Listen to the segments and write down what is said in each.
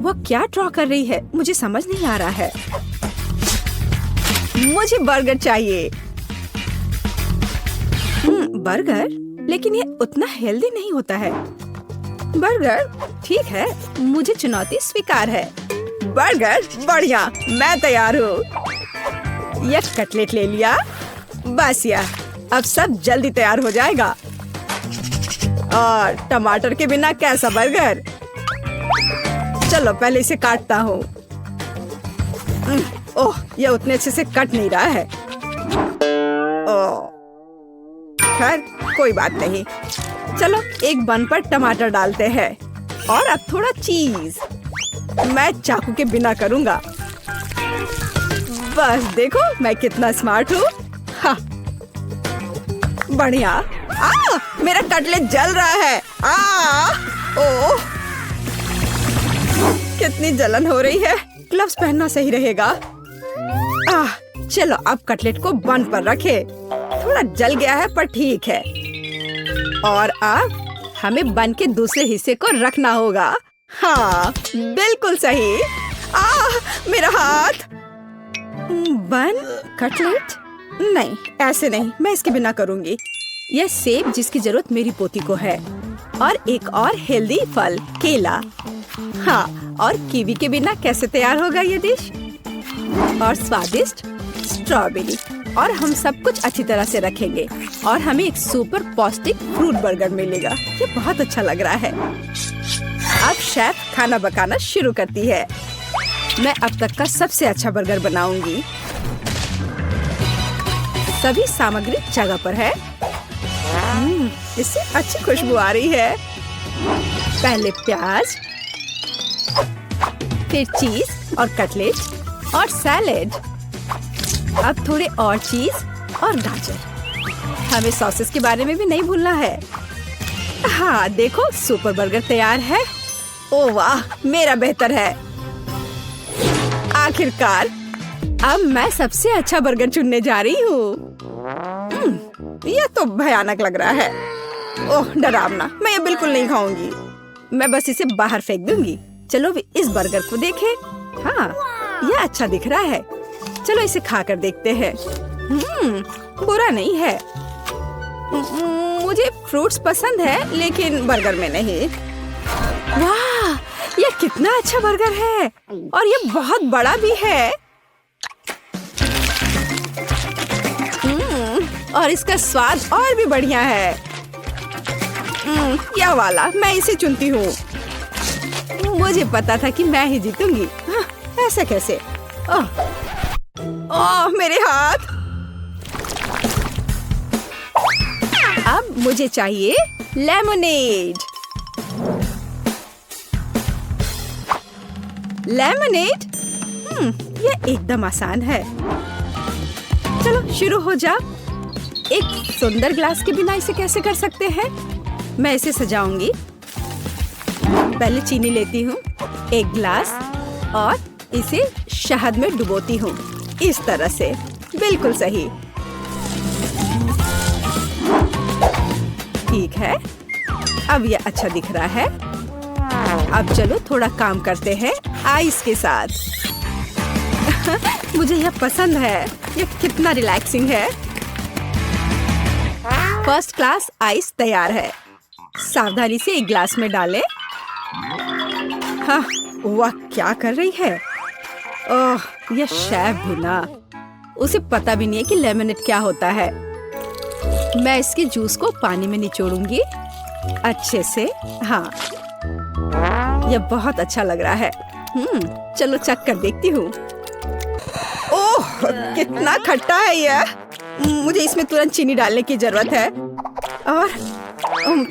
वो क्या ड्रॉ कर रही है? मुझे समझ नहीं आ रहा है। मुझे बर्गर चाहिए। बर्गर? लेकिन ये उतना हेल्दी नहीं होता है। बर्गर? ठीक है, मुझे चुनौती स्वीकार है। बर्गर? बढ़िया, मैं तैयार हूँ। यह कटलेट ले लिया। बस यह, अब सब जल्दी तैयार हो जाएगा। और टमाटर के बिना कैसा बर्गर? चलो पहले इसे काटता हूँ। ओह, यह उतने अच्छे से कट नहीं रहा है। ओह, खैर कोई बात नहीं। चलो एक बन पर टमाटर डालते हैं और अब थोड़ा चीज। मैं चाकू के बिना करूँगा। बस देखो मैं कितना स्मार्ट हूँ। हाँ, बढ़िया। मेरा कटलेट जल रहा है। ओह, कितनी जलन हो रही है। ग्लव्स पहनना सही रहेगा। चलो अब कटलेट को बन पर रखे। थोड़ा जल गया है पर ठीक है। और अब हमें बन के दूसरे हिस्से को रखना होगा। हाँ, बिल्कुल सही। मेरा हाथ। बन, कटलेट? नहीं, ऐसे नहीं, मैं इसके बिना करूँगी। यह सेब जिसकी जरूरत मेरी पोती को है, और एक और हेल्दी फल केला। हाँ, और कीवी के बिना कैसे तैयार होगा ये डिश? और स्वादिष्ट स्ट्रॉबेरी। और हम सब कुछ अच्छी तरह से रखेंगे और हमें एक सुपर पौष्टिक फ्रूट बर्गर मिलेगा। ये बहुत अच्छा लग रहा है। अब शेफ खाना पकाना शुरू करती है। मैं अब तक का सबसे अच्छा बर्गर बनाऊंगी। सभी सामग्री जगह पर है। इससे अच्छी खुशबू आ रही है। पहले प्याज, फिर चीज और कटलेट और सैलेड। अब थोड़े और चीज और गाजर। हमें सॉसेस के बारे में भी नहीं भूलना है। हाँ देखो, सुपर बर्गर तैयार है। ओह वाह, मेरा बेहतर है। आखिरकार अब मैं सबसे अच्छा बर्गर चुनने जा रही हूँ। यह तो भयानक लग रहा है। ओह डरावना, मैं ये बिल्कुल नहीं खाऊंगी। मैं बस इसे बाहर फेंक दूंगी। चलो इस बर्गर को देखें। हाँ, यह अच्छा दिख रहा है। चलो इसे खाकर देखते हैं। बुरा नहीं है। मुझे फ्रूट्स पसंद है लेकिन बर्गर में नहीं। वाह, यह कितना अच्छा बर्गर है और यह बहुत बड़ा भी है। और इसका स्वाद और भी बढ़िया है। यह वाला, मैं इसे चुनती हूँ। मुझे पता था कि मैं ही जीतूंगी। ऐसे कैसे? ओह मेरे हाथ। अब मुझे चाहिए लेमनेड। लेमनेड? यह एकदम आसान है। चलो शुरू हो जा। एक सुंदर ग्लास के बिना इसे कैसे कर सकते हैं? मैं इसे सजाऊंगी। पहले चीनी लेती हूँ, एक ग्लास, और इसे शहद में डुबोती हूँ। इस तरह से, बिल्कुल सही। ठीक है, अब यह अच्छा दिख रहा है। अब चलो थोड़ा काम करते हैं आइस के साथ। मुझे यह पसंद है। यह कितना रिलैक्सिंग है। फर्स्ट क्लास आइस तैयार है। सावधानी से एक ग्लास में डालें। हाँ, वह क्या कर रही है? ओह, यह शेफ भी ना, उसे पता भी नहीं है कि लेमनेड क्या होता है। मैं इसके जूस को पानी में निचोड़ूंगी अच्छे से। हाँ, यह बहुत अच्छा लग रहा है। चलो चख कर देखती हूँ। ओह, कितना खट्टा है यह। मुझे इसमें तुरंत चीनी डालने की जरूरत है और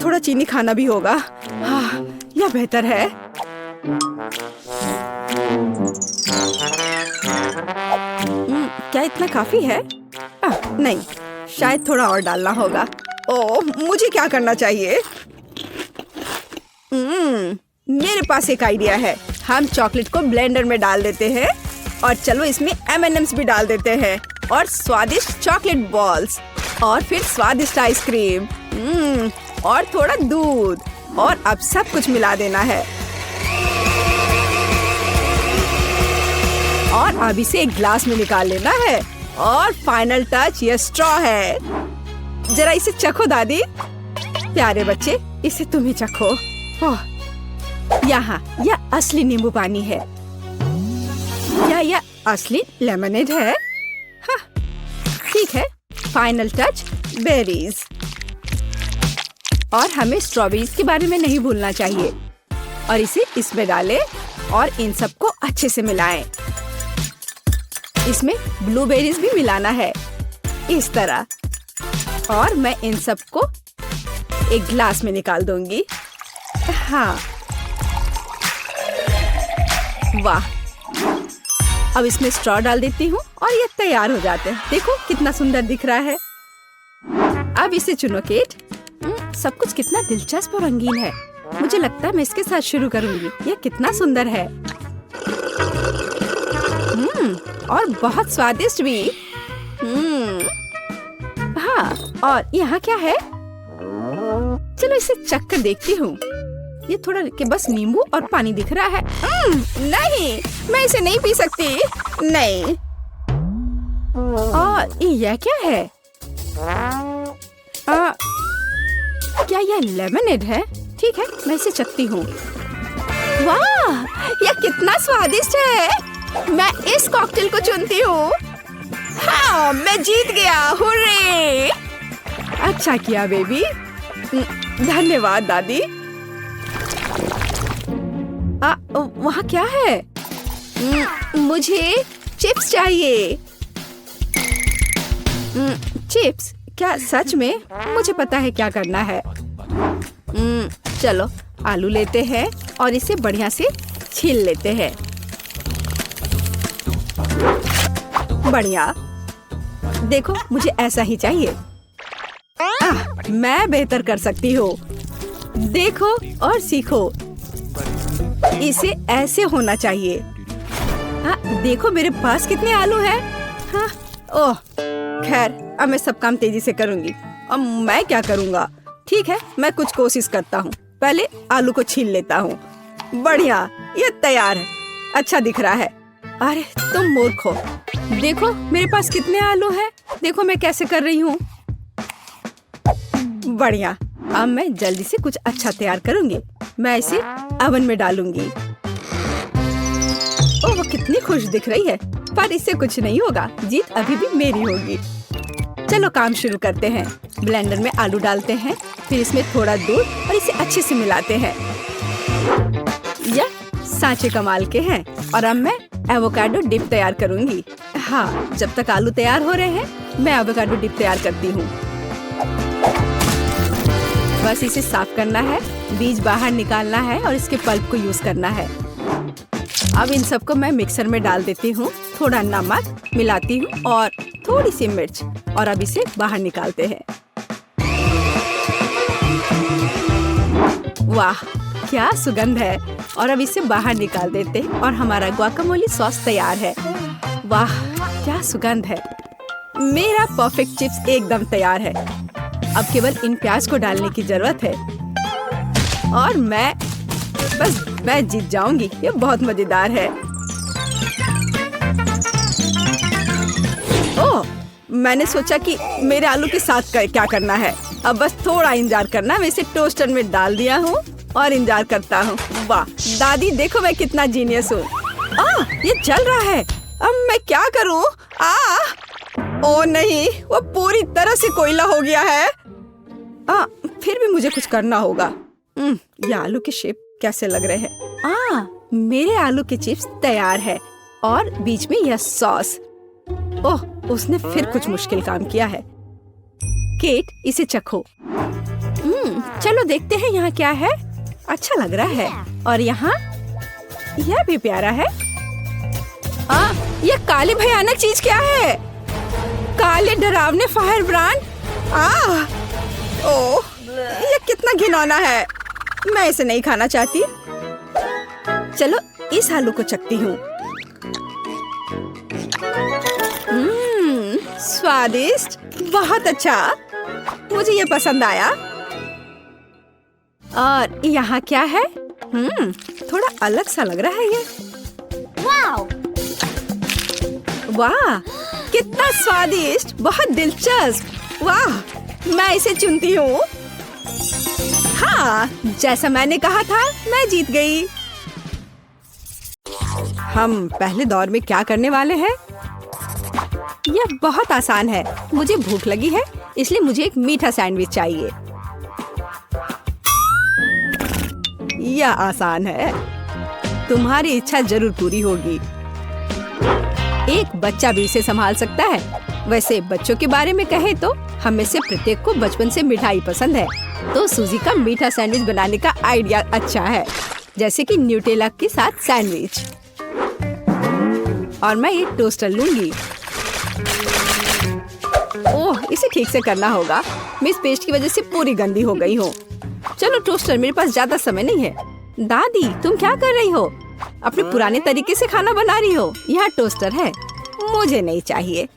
थोड़ा चीनी खाना भी होगा। हाँ, यह बेहतर है। क्या इतना काफी है? नहीं, शायद थोड़ा और डालना होगा। ओह, मुझे क्या करना चाहिए? मेरे पास एक आइडिया है। हम चॉकलेट को ब्लेंडर में डाल देते हैं और चलो इसमें M&M's भी डाल देते हैं और स्वादिष्ट चॉकलेट बॉल्स और फिर स्वादिष्ट आइसक्रीम और थोड़ा दूध और अब सब कुछ मिला देना है। और अब इसे एक ग्लास में निकाल लेना है। और फाइनल टच ये स्ट्रॉ है। जरा इसे चखो दादी। प्यारे बच्चे, इसे तुम ही चखो। ओह, यहाँ यह असली नींबू पानी है। क्या यह असली लेमनेड है? हाँ, ठीक है। Final touch berries. और हमें स्ट्रॉबेरीज के बारे में नहीं भूलना चाहिए। और इसे इसमें डालें और इन सबको अच्छे से मिलाएं। इसमें ब्लूबेरीज भी मिलाना है, इस तरह। और मैं इन सबको एक ग्लास में निकाल दूंगी। हाँ, वाह। अब इसमें स्ट्रॉ डाल देती हूँ और ये तैयार हो जाते हैं। देखो कितना सुंदर दिख रहा है। अब इसे चुनो केट। सब कुछ कितना दिलचस्प और रंगीन है। मुझे लगता है मैं इसके साथ शुरू करूंगी। यह कितना सुंदर है। और बहुत स्वादिष्ट भी। हाँ, और यहाँ क्या है? चलो इसे चख कर देखती हूँ। ये थोड़ा के बस नींबू और पानी दिख रहा है। नहीं, मैं इसे नहीं पी सकती। नहीं। और यह क्या है? क्या यह लेमनेड है? ठीक है, मैं इसे चखती हूँ। वाह, यह कितना स्वादिष्ट है। मैं इस कॉकटेल को चुनती हूँ। हाँ, मैं जीत गया। हुर्रे! अच्छा किया बेबी। धन्यवाद दादी। वहाँ क्या है? मुझे चिप्स चाहिए। चिप्स? क्या सच में? मुझे पता है क्या करना है। चलो आलू लेते हैं और इसे बढ़िया से छील लेते हैं। बढ़िया। देखो, मुझे ऐसा ही चाहिए। मैं बेहतर कर सकती हूँ। देखो और सीखो। इसे ऐसे होना चाहिए। देखो मेरे पास कितने आलू हैं। हाँ, ओह, खैर अब मैं सब काम तेजी से करूंगी। अब मैं क्या करूंगा? ठीक है, मैं कुछ कोशिश करता हूँ। पहले आलू को छील लेता हूँ। बढ़िया, ये तैयार है। अच्छा दिख रहा है। अरे तुम मूर्ख हो। देखो मेरे पास कितने आलू हैं। देखो मैं कैसे कर रही हूँ। बढ़िया। अब मैं जल्दी से कुछ अच्छा तैयार करूंगी। मैं इसे ओवन में डालूंगी। ओह, वो कितनी खुश दिख रही है। पर इससे कुछ नहीं होगा। जीत अभी भी मेरी होगी। चलो काम शुरू करते हैं। ब्लेंडर में आलू डालते हैं, फिर इसमें थोड़ा दूध और इसे अच्छे से मिलाते हैं। यह सांचे कमाल के हैं। और अब मैं एवोकाडो डिप तैयार करूंगी। हाँ, जब तक आलू तैयार हो रहे हैं मैं एवोकाडो डिप तैयार करती हूँ। बस इसे साफ करना है, बीज बाहर निकालना है और इसके पल्प को यूज करना है। अब इन सबको मैं मिक्सर में डाल देती हूँ। थोड़ा नमक मिलाती हूँ और थोड़ी सी मिर्च। और अब इसे बाहर निकालते हैं। वाह, क्या सुगंध है। और अब इसे बाहर निकाल देते हैं और हमारा गुआकामोली सॉस तैयार है। वाह, क्या सुगंध है। मेरा परफेक्ट चिप्स एकदम तैयार है। अब केवल इन प्याज को डालने की जरूरत है। और मैं जीत जाऊंगी। ये बहुत मजेदार है। ओह, मैंने सोचा कि मेरे आलू के साथ क्या करना है। अब बस थोड़ा इंतजार करना। मैं इसे टोस्टर में डाल दिया हूँ और इंतजार करता हूँ। वाह दादी, देखो मैं कितना जीनियस हूँ। ये जल रहा है। अब मैं क्या करूँ? ओ नहीं, वो पूरी तरह से कोयला हो गया है। फिर भी मुझे कुछ करना होगा। ये आलू के शेप कैसे लग रहे हैं? मेरे आलू के चिप्स तैयार है और बीच में यह सॉस। ओह, उसने फिर कुछ मुश्किल काम किया है। केट, इसे चखो। चलो देखते हैं यहाँ क्या है। अच्छा लग रहा है। और यहाँ यह भी प्यारा है। यह काली भयानक चीज क्या है? काले डरावने फायर ब्रांड। ओह, यह कितना घिनौना है। मैं इसे नहीं खाना चाहती। चलो इस आलू को चखती हूँ। स्वादिष्ट, बहुत अच्छा। मुझे ये पसंद आया। और यहाँ क्या है? थोड़ा अलग सा लग रहा है ये। वाव! वाह, कितना स्वादिष्ट, बहुत दिलचस्प। वाह, मैं इसे चुनती हूँ। हाँ, जैसा मैंने कहा था, मैं जीत गई। हम पहले दौर में क्या करने वाले हैं? यह बहुत आसान है। मुझे भूख लगी है, इसलिए मुझे एक मीठा सैंडविच चाहिए। यह आसान है। तुम्हारी इच्छा जरूर पूरी होगी। एक बच्चा भी इसे संभाल सकता है। वैसे बच्चों के बारे में कहें तो हम में से प्रत्येक को बचपन से मिठाई पसंद है, तो सूजी का मीठा सैंडविच बनाने का आइडिया अच्छा है, जैसे कि न्यूटेला के साथ सैंडविच। और मैं एक टोस्टर लूंगी। ओह, इसे ठीक से करना होगा। मैं इस पेस्ट की वजह से पूरी गंदी हो गई हूँ। चलो टोस्टर, मेरे पास ज्यादा समय नहीं है। दादी, तुम क्या कर रही हो? अपने पुराने तरीके से खाना बना रही हो। यहाँ टोस्टर है। मुझे नहीं चाहिए।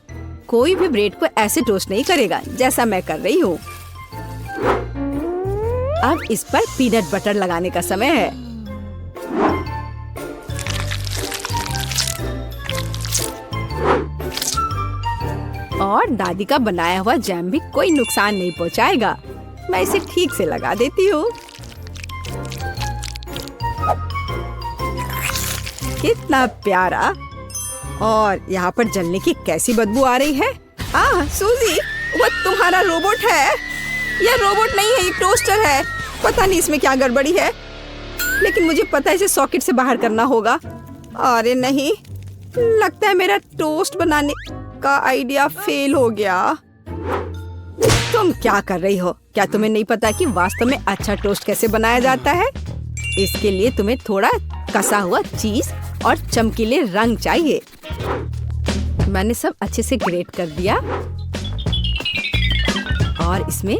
कोई भी ब्रेड को ऐसे टोस्ट नहीं करेगा जैसा मैं कर रही हूँ। अब इस पर पीनट बटर लगाने का समय है। और दादी का बनाया हुआ जैम भी कोई नुकसान नहीं पहुँचाएगा। मैं इसे ठीक से लगा देती हूँ। कितना प्यारा। और यहाँ पर जलने की कैसी बदबू आ रही है। सूजी, वो तुम्हारा रोबोट है। यह रोबोट नहीं है, ये टोस्टर है। पता नहीं इसमें क्या गड़बड़ी है, लेकिन मुझे पता है इसे सॉकेट से बाहर करना होगा। अरे नहीं, लगता है मेरा टोस्ट बनाने का आइडिया फेल हो गया। तुम क्या कर रही हो? क्या तुम्हें नहीं पता कि वास्तव में अच्छा टोस्ट कैसे बनाया जाता है? इसके लिए तुम्हें थोड़ा कसा हुआ चीज और चमकीले रंग चाहिए। मैंने सब अच्छे से ग्रेट कर दिया और इसमें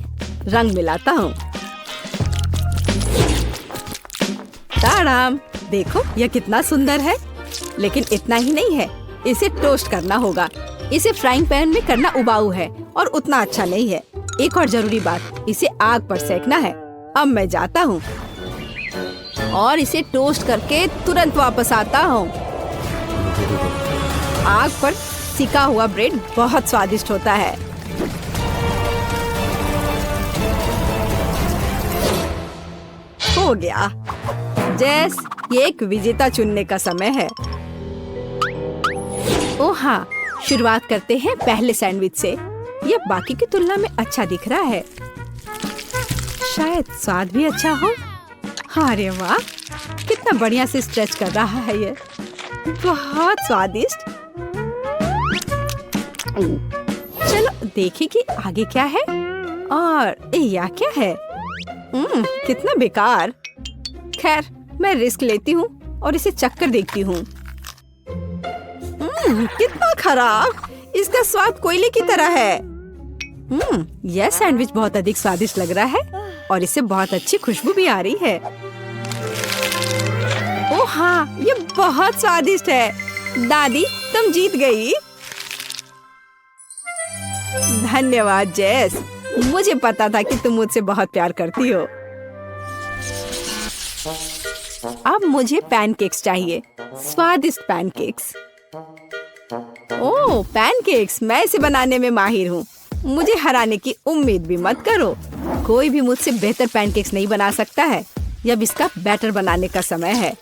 रंग मिलाता हूँ। ताड़ाम, देखो यह कितना सुंदर है। लेकिन इतना ही नहीं है, इसे टोस्ट करना होगा। इसे फ्राइंग पैन में करना उबाऊ है और उतना अच्छा नहीं है। एक और जरूरी बात, इसे आग पर सेकना है। अब मैं जाता हूँ और इसे टोस्ट करके तुरंत वापस आता हूँ। आग पर सिका हुआ ब्रेड बहुत स्वादिष्ट होता है। हो गया। जैस, ये एक विजेता चुनने का समय है। ओह हाँ, शुरुआत करते हैं पहले सैंडविच से। यह बाकी की तुलना में अच्छा दिख रहा है। शायद स्वाद भी अच्छा हो। अरे वाह, कितना बढ़िया से स्ट्रेच कर रहा है ये। बहुत स्वादिष्ट। चलो देखें कि आगे क्या है। और यह क्या है? कितना बेकार। खैर, मैं रिस्क लेती हूँ और इसे चखकर देखती हूँ। कितना खराब। इसका स्वाद कोयले की तरह है। यह सैंडविच बहुत अधिक स्वादिष्ट लग रहा है और इससे बहुत अच्छी खुशबू भी आ रही है। ओह हाँ, ये बहुत स्वादिष्ट है। दादी, तुम जीत गई। धन्यवाद जेस। मुझे पता था कि तुम मुझसे बहुत प्यार करती हो। अब मुझे पैनकेक्स चाहिए, स्वादिष्ट पैनकेक्स। ओह, पैनकेक्स, मैं इसे बनाने में माहिर हूँ। मुझे हराने की उम्मीद भी मत करो। कोई भी मुझसे बेहतर पैनकेक्स नहीं बना सकता है। अब इसका बैटर बनाने का समय है।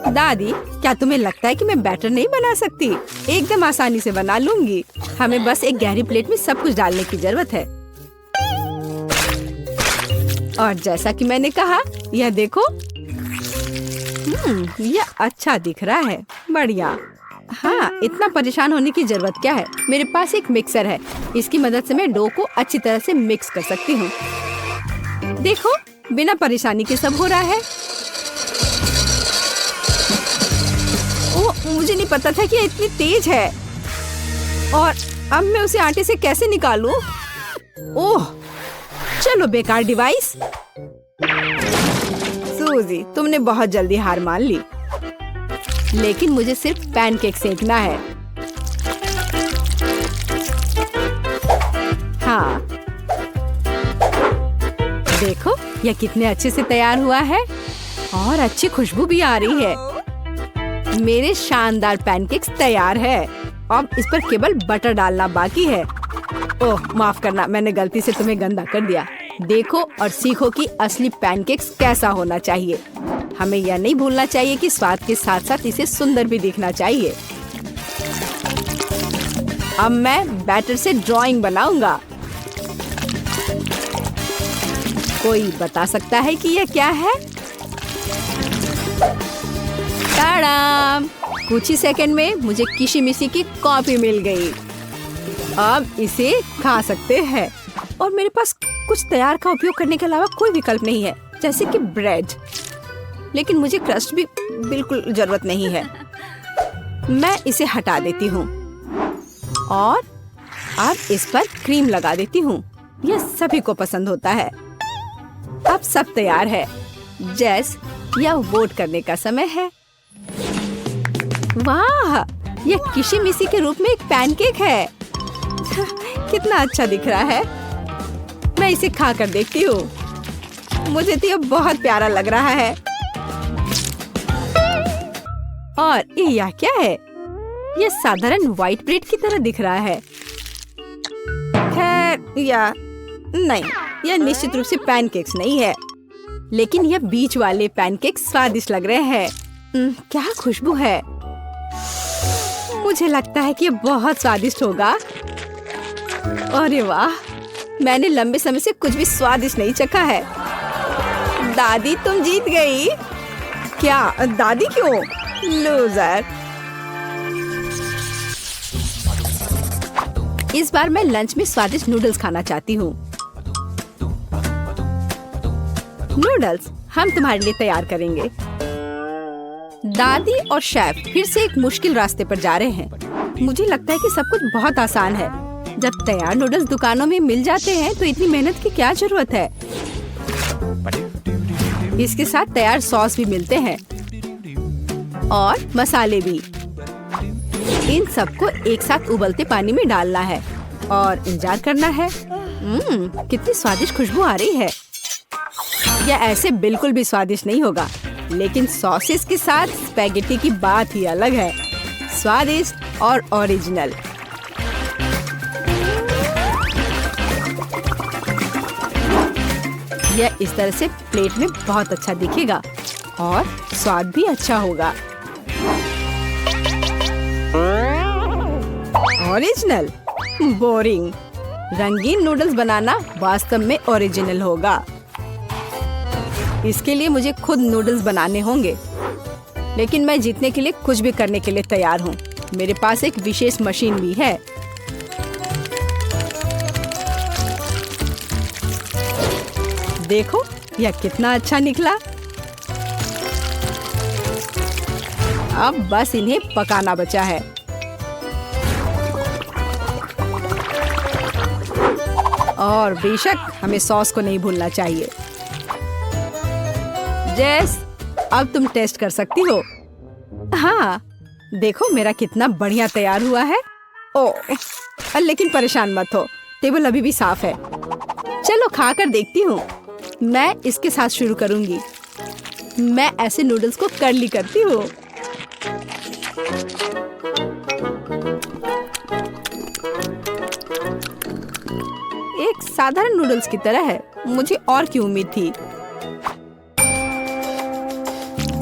दादी, क्या तुम्हें लगता है कि मैं बैटर नहीं बना सकती? एकदम आसानी से बना लूंगी। हमें बस एक गहरी प्लेट में सब कुछ डालने की जरूरत है। और जैसा कि मैंने कहा, यह देखो। यह अच्छा दिख रहा है। बढ़िया। हाँ, इतना परेशान होने की जरूरत क्या है? मेरे पास एक मिक्सर है। इसकी मदद से मैं डो को अच्छी तरह से मिक्स कर सकती हूँ। देखो, बिना परेशानी के सब हो रहा है। ओह, मुझे नहीं पता था कि ये इतनी तेज है। और अब मैं उसे आटे से कैसे निकालूं? ओह, चलो बेकार डिवाइस। सूजी, तुमने बहुत जल्दी हार मान ली। लेकिन मुझे सिर्फ पैनकेक सेकना है। हाँ, देखो यह कितने अच्छे से तैयार हुआ है। और अच्छी खुशबू भी आ रही है। मेरे शानदार पैनकेक्स तैयार है। अब इस पर केवल बटर डालना बाकी है। ओह माफ करना, मैंने गलती से तुम्हें गंदा कर दिया। देखो और सीखो कि असली पैनकेक्स कैसा होना चाहिए। हमें यह नहीं भूलना चाहिए कि स्वाद के साथ साथ इसे सुंदर भी दिखना चाहिए। अब मैं बैटर से ड्राइंग बनाऊंगा। कोई बता सकता है कि यह क्या है? टाडाम! कुछ ही सेकंड में मुझे किशमिशी की कॉपी मिल गई। अब इसे खा सकते हैं। और मेरे पास कुछ तैयार का उपयोग करने के अलावा कोई विकल्प नहीं है, जैसे कि ब्रेड। लेकिन मुझे क्रस्ट भी बिल्कुल जरूरत नहीं है। मैं इसे हटा देती हूँ और अब इस पर क्रीम लगा देती हूँ। यह सभी को पसंद होता है। अब सब तैयार है। जैस, यह वोट करने का समय है। वाह, यह किशमिशी के रूप में एक पैनकेक है। कितना अच्छा दिख रहा है। मैं इसे खा कर देखती हूँ। मुझे तो यह बहुत प्यारा लग रहा है। और यह क्या है? यह साधारण व्हाइट ब्रेड की तरह दिख रहा है। खैर या नहीं, यह निश्चित रूप से पैनकेक्स नहीं है। लेकिन यह बीच वाले पैनकेक्स स्वादिष्ट लग रहे हैं। क्या खुशबू है। मुझे लगता है कि यह बहुत स्वादिष्ट होगा। अरे वाह, मैंने लंबे समय से कुछ भी स्वादिष्ट नहीं चखा है। दादी तुम जीत गई। क्या दादी? क्यों? लूजर। इस बार मैं लंच में स्वादिष्ट नूडल्स खाना चाहती हूँ। नूडल्स हम तुम्हारे लिए तैयार करेंगे। दादी और शेफ फिर से एक मुश्किल रास्ते पर जा रहे हैं। मुझे लगता है कि सब कुछ बहुत आसान है। जब तैयार नूडल्स दुकानों में मिल जाते हैं तो इतनी मेहनत की क्या जरूरत है। इसके साथ तैयार सॉस भी मिलते हैं और मसाले भी। इन सबको एक साथ उबलते पानी में डालना है और इंतजार करना है। कितनी स्वादिष्ट खुशबू आ रही है। यह ऐसे बिल्कुल भी स्वादिष्ट नहीं होगा, लेकिन सॉसेस के साथ स्पैगेटी की बात ही अलग है। स्वादिष्ट और ओरिजिनल। यह इस तरह से प्लेट में बहुत अच्छा दिखेगा और स्वाद भी अच्छा होगा। ओरिजिनल? बोरिंग। रंगीन नूडल्स बनाना वास्तव में ओरिजिनल होगा। इसके लिए मुझे खुद नूडल्स बनाने होंगे। लेकिन मैं जीतने के लिए कुछ भी करने के लिए तैयार हूँ। मेरे पास एक विशेष मशीन भी है। देखो यह कितना अच्छा निकला। अब बस इन्हें पकाना बचा है। और बेशक हमें सॉस को नहीं भूलना चाहिए। जेस, अब तुम टेस्ट कर सकती हो। हाँ, देखो मेरा कितना बढ़िया तैयार हुआ है। ओह, लेकिन परेशान मत हो, टेबल अभी भी साफ है। चलो खा कर देखती हूँ। मैं इसके साथ शुरू करूंगी। मैं ऐसे नूडल्स को कर्ली करती हूँ। एक साधारण नूडल्स की तरह है। मुझे और की उम्मीद थी,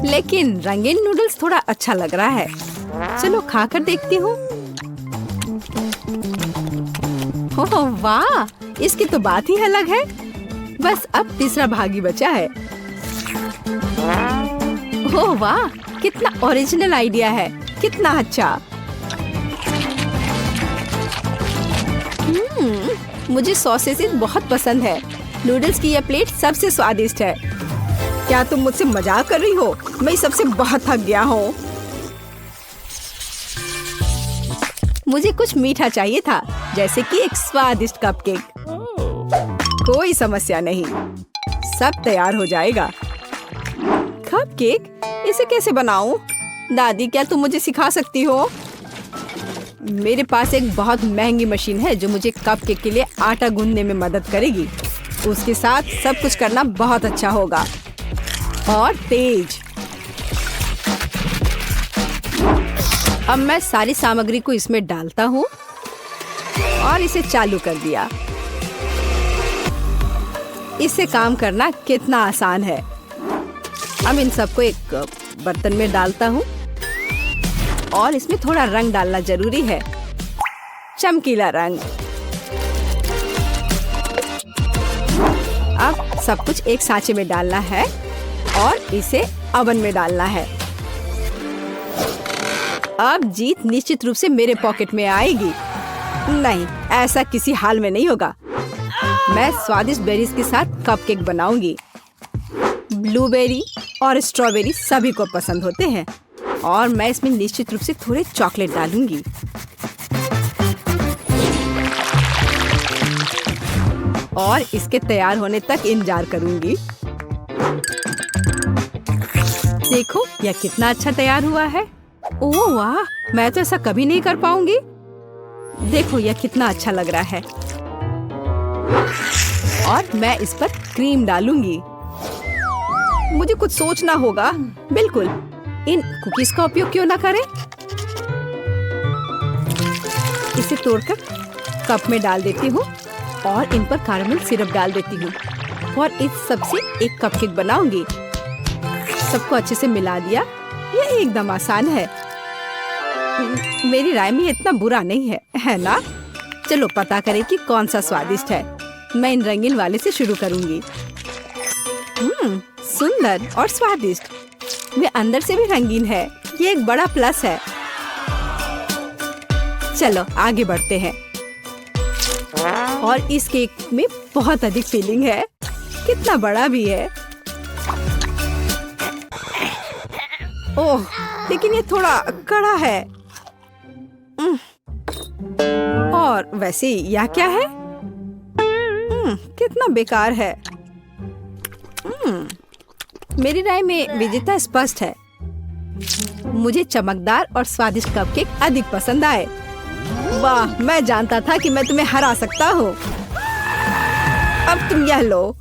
लेकिन रंगीन नूडल्स थोड़ा अच्छा लग रहा है। चलो खा कर देखती हूँ। ओह वाह, इसकी तो बात ही अलग है। बस अब तीसरा भाग ही बचा है। ओह वाह, कितना ओरिजिनल आइडिया है। कितना अच्छा। मुझे सॉसेस बहुत पसंद है। नूडल्स की यह प्लेट सबसे स्वादिष्ट है। क्या तुम मुझसे मजाक कर रही हो? मैं इस सबसे बहुत थक गया हूँ। मुझे कुछ मीठा चाहिए था, जैसे कि एक स्वादिष्ट कपकेक। कोई समस्या नहीं, सब तैयार हो जाएगा। कपकेक? इसे कैसे बनाऊं? दादी, क्या तुम मुझे सिखा सकती हो? मेरे पास एक बहुत महंगी मशीन है जो मुझे कपकेक के लिए आटा गूंदने में मदद करेगी। उसके साथ सब कुछ करना बहुत अच्छा होगा। और तेज। अब मैं सारी सामग्री को इसमें डालता हूँ और इसे चालू कर दिया। इससे काम करना कितना आसान है। अब इन सबको एक बर्तन में डालता हूँ और इसमें थोड़ा रंग डालना जरूरी है, चमकीला रंग। अब सब कुछ एक सांचे में डालना है और इसे ओवन में डालना है। अब जीत निश्चित रूप से मेरे पॉकेट में आएगी। नहीं, ऐसा किसी हाल में नहीं होगा। मैं स्वादिष्ट बेरीज के साथ कपकेक बनाऊंगी। ब्लूबेरी और स्ट्रॉबेरी सभी को पसंद होते हैं और मैं इसमें निश्चित रूप से थोड़े चॉकलेट डालूंगी। और इसके तैयार होने तक इंतजार करूंगी। देखो यह कितना अच्छा तैयार हुआ है। ओह वाह, मैं तो ऐसा कभी नहीं कर पाऊंगी। देखो यह कितना अच्छा लग रहा है। और मैं इस पर क्रीम डालूंगी। मुझे कुछ सोचना होगा। बिल्कुल, इन कुकीज का उपयोग क्यों ना करें। इसे तोड़कर कप में डाल देती हूँ और इन पर कैरेमल सिरप डाल देती हूँ और इस सब से एक कपकेक बनाऊंगी। सबको अच्छे से मिला दिया। ये एकदम आसान है। मेरी राय में इतना बुरा नहीं है ना? चलो पता करें कि कौन सा स्वादिष्ट है। मैं इन रंगीन वाले से शुरू करूंगी। सुंदर और स्वादिष्ट। वे अंदर से भी रंगीन है। ये एक बड़ा प्लस है। चलो आगे बढ़ते हैं। और इस केक में बहुत अधिक फिलिंग है। कितना बड़ा भी है। ओह, लेकिन ये थोड़ा कड़ा है। और वैसे यह क्या है? कितना बेकार है। मेरी राय में विजेता स्पष्ट है। मुझे चमकदार और स्वादिष्ट कपकेक अधिक पसंद आए। वाह, मैं जानता था कि मैं तुम्हें हरा सकता हूँ। अब तुम यह लो।